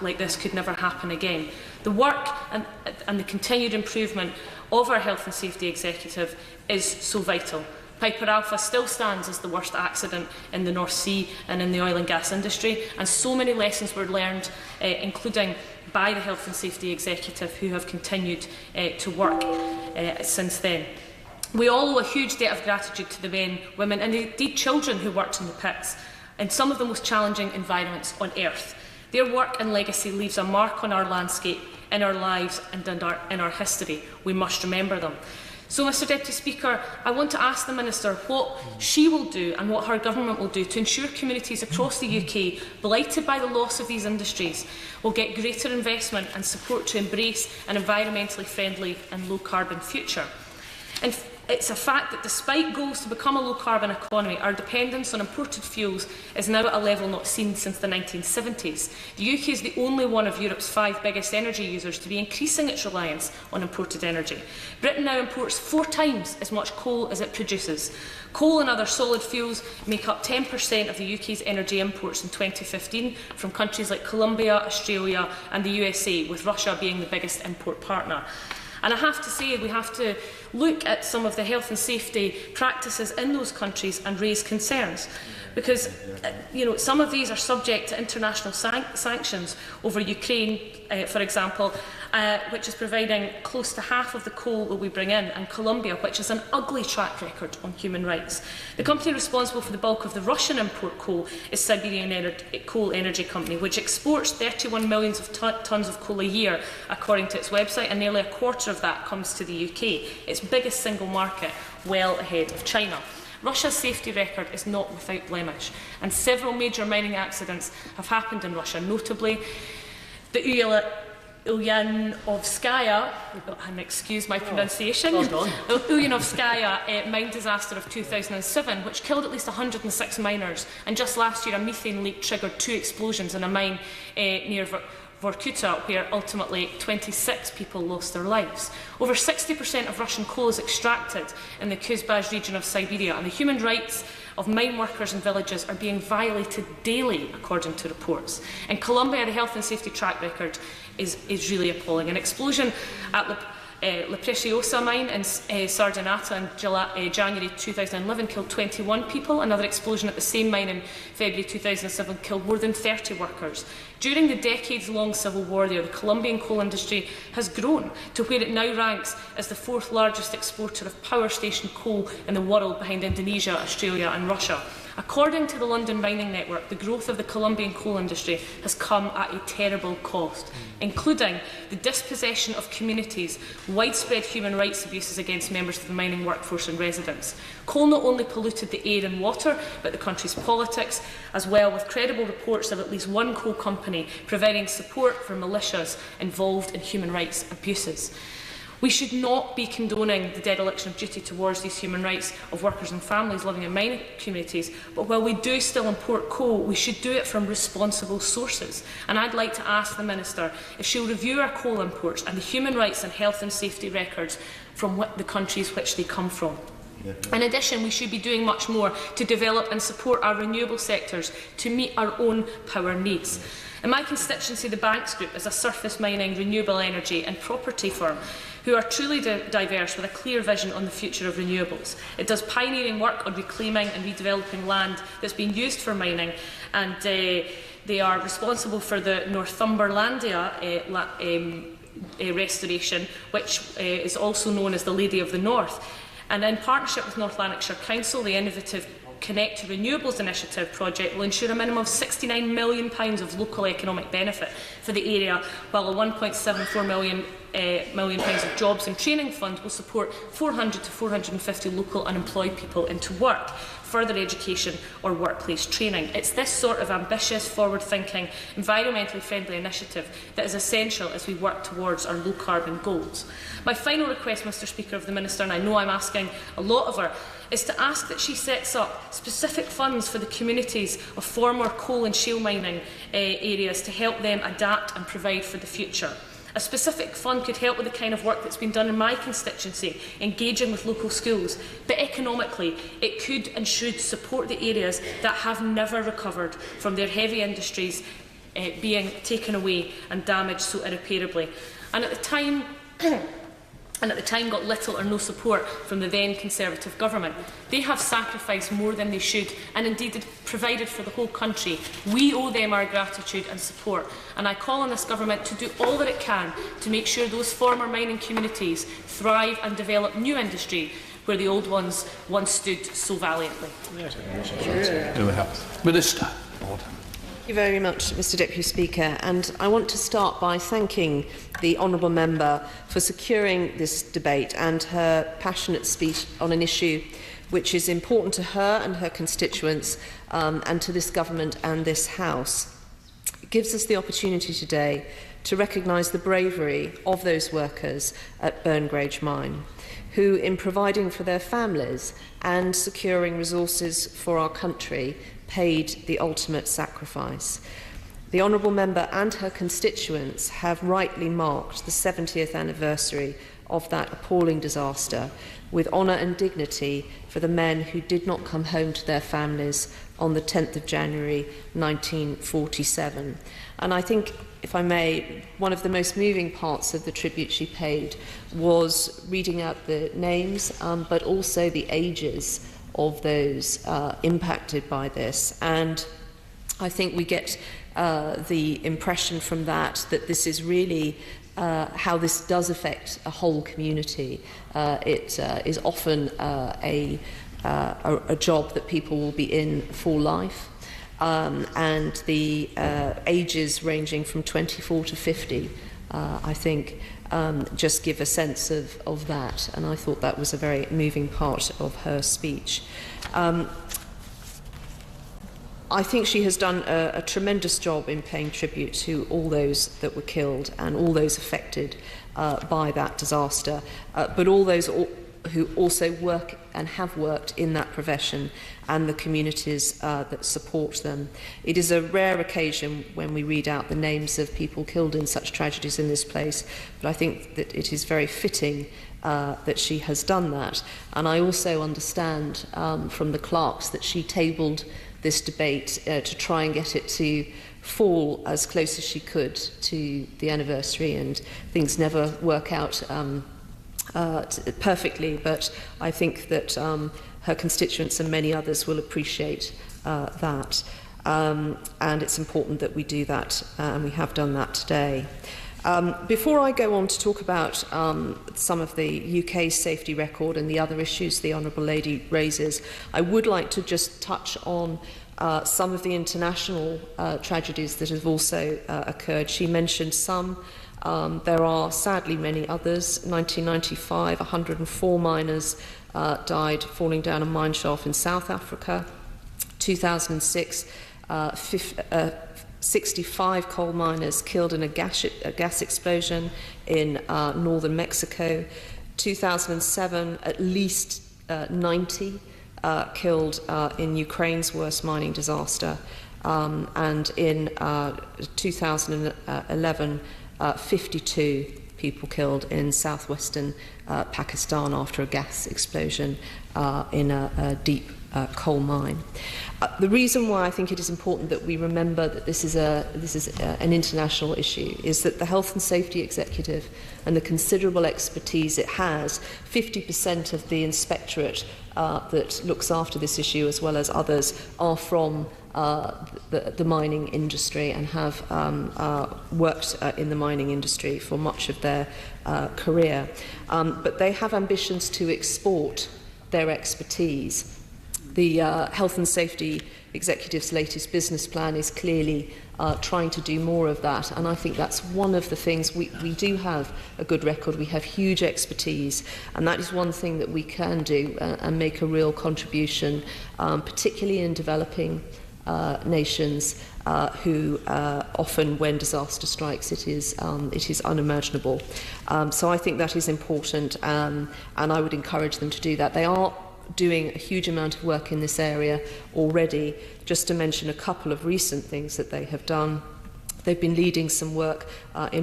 like this could never happen again. The work and the continued improvement of our Health and Safety Executive is so vital. Piper Alpha still stands as the worst accident in the North Sea and in the oil and gas industry, and so many lessons were learned, including by the Health and Safety Executive, who have continued to work since then. We all owe a huge debt of gratitude to the men, women and indeed children who worked in the pits, in some of the most challenging environments on earth. Their work and legacy leaves a mark on our landscape, in our lives and in our history. We must remember them. So, Mr Deputy Speaker, I want to ask the Minister what she will do and what her government will do to ensure communities across the UK blighted by the loss of these industries will get greater investment and support to embrace an environmentally friendly and low-carbon future. And it's a fact that despite goals to become a low-carbon economy, our dependence on imported fuels is now at a level not seen since the 1970s. The UK is the only one of Europe's 5 biggest energy users to be increasing its reliance on imported energy. Britain now imports 4 times as much coal as it produces. Coal and other solid fuels make up 10% of the UK's energy imports in 2015 from countries like Colombia, Australia and the USA, with Russia being the biggest import partner. And I have to say, we have to look at some of the health and safety practices in those countries and raise concerns, because some of these are subject to international sanctions over Ukraine, for example, which is providing close to half of the coal that we bring in, and Colombia, which has an ugly track record on human rights. The company responsible for the bulk of the Russian import coal is Siberian Coal Energy Company, which exports 31 million tonnes of coal a year, according to its website, and nearly a quarter of that comes to the UK, its biggest single market, well ahead of China. Russia's safety record is not without blemish, and several major mining accidents have happened in Russia, notably the Ulyanovskaya, and excuse my pronunciation, Ulyanovskaya mine disaster of 2007, which killed at least 106 miners, and just last year a methane leak triggered 2 explosions in a mine near Vorkuta, where ultimately 26 people lost their lives. Over 60% of Russian coal is extracted in the Kuzbaz region of Siberia, and the human rights of mine workers and villages are being violated daily, according to reports. In Colombia, the health and safety track record is really appalling. An explosion at La Preciosa mine in Sardinata in January 2011 killed 21 people. Another explosion at the same mine in February 2007 killed more than 30 workers. During the decades-long civil war there, the Colombian coal industry has grown to where it now ranks as the 4th largest exporter of power station coal in the world, behind Indonesia, Australia and Russia. According to the London Mining Network, the growth of the Colombian coal industry has come at a terrible cost, including the dispossession of communities, widespread human rights abuses against members of the mining workforce and residents. Coal not only polluted the air and water, but the country's politics as well, with credible reports of at least one coal company providing support for militias involved in human rights abuses. We should not be condoning the dereliction of duty towards these human rights of workers and families living in mining communities, but while we do still import coal, we should do it from responsible sources. And I'd like to ask the Minister if she will review our coal imports and the human rights and health and safety records from the countries which they come from. In addition, we should be doing much more to develop and support our renewable sectors to meet our own power needs. In my constituency, the Banks Group is a surface mining, renewable energy and property firm who are truly diverse with a clear vision on the future of renewables. It does pioneering work on reclaiming and redeveloping land that's been used for mining, and they are responsible for the Northumberlandia restoration, which is also known as the Lady of the North. And in partnership with North Lanarkshire Council, the innovative Connect to Renewables initiative project will ensure a minimum of £69 million of local economic benefit for the area, while a £1.74 million of jobs and training fund will support 400 to 450 local unemployed people into work, further education or workplace training. It's this sort of ambitious, forward-thinking, environmentally friendly initiative that is essential as we work towards our low-carbon goals. My final request, Mr Speaker, of the Minister, and I know I'm asking a lot of her, is to ask that she sets up specific funds for the communities of former coal and shale mining areas to help them adapt and provide for the future. A specific fund could help with the kind of work that's been done in my constituency, engaging with local schools, but economically it could and should support the areas that have never recovered from their heavy industries being taken away and damaged so irreparably. And at the time, got little or no support from the then Conservative government. They have sacrificed more than they should, and indeed provided for the whole country. We owe them our gratitude and support, and I call on this government to do all that it can to make sure those former mining communities thrive and develop new industry where the old ones once stood so valiantly. Minister. Thank you very much, Mr Deputy Speaker, and I want to start by thanking the honourable member for securing this debate and her passionate speech on an issue which is important to her and her constituents and to this government and this House. It gives us the opportunity today to recognise the bravery of those workers at Burngrange Mine, who, in providing for their families and securing resources for our country, paid the ultimate sacrifice. The honourable member and her constituents have rightly marked the 70th anniversary of that appalling disaster with honour and dignity for the men who did not come home to their families on the 10th of January 1947. And I think, if I may, one of the most moving parts of the tribute she paid was reading out the names, but also the ages of those impacted by this. And I think we get the impression from that this is really how this does affect a whole community. It is often a job that people will be in for life, and the ages ranging from 24 to 50, I think, just give a sense of that, and I thought that was a very moving part of her speech. I think she has done a tremendous job in paying tribute to all those that were killed and all those affected by that disaster, but all those who also work and have worked in that profession and the communities that support them. It is a rare occasion when we read out the names of people killed in such tragedies in this place, but I think that it is very fitting that she has done that. And I also understand from the clerks that she tabled this debate to try and get it to fall as close as she could to the anniversary, and things never work out perfectly, but I think that her constituents and many others will appreciate that, and it's important that we do that, and we have done that today. Before I go on to talk about some of the UK safety record and the other issues the Honourable Lady raises, I would like to just touch on some of the international tragedies that have also occurred. She mentioned some. There are sadly many others. 1995, 104 miners died falling down a mine shaft in South Africa. 2006, 65 coal miners killed in a gas explosion in northern Mexico. 2007, at least 90 killed in Ukraine's worst mining disaster. And in 2011, 52 people killed in southwestern Pakistan after a gas explosion in a deep coal mine. The reason why I think it is important that we remember that this is an international issue is that the Health and Safety Executive and the considerable expertise it has, 50% of the inspectorate that looks after this issue, as well as others, are from the mining industry and have worked in the mining industry for much of their career. But they have ambitions to export their expertise. The Health and Safety Executive's latest business plan is clearly trying to do more of that, and I think that's one of the things. We do have a good record, we have huge expertise, and that is one thing that we can do and make a real contribution, particularly in developing nations who often, when disaster strikes, it is unimaginable. So I think that is important, and I would encourage them to do that. They are doing a huge amount of work in this area already. Just to mention a couple of recent things that they have done, they've been leading some work in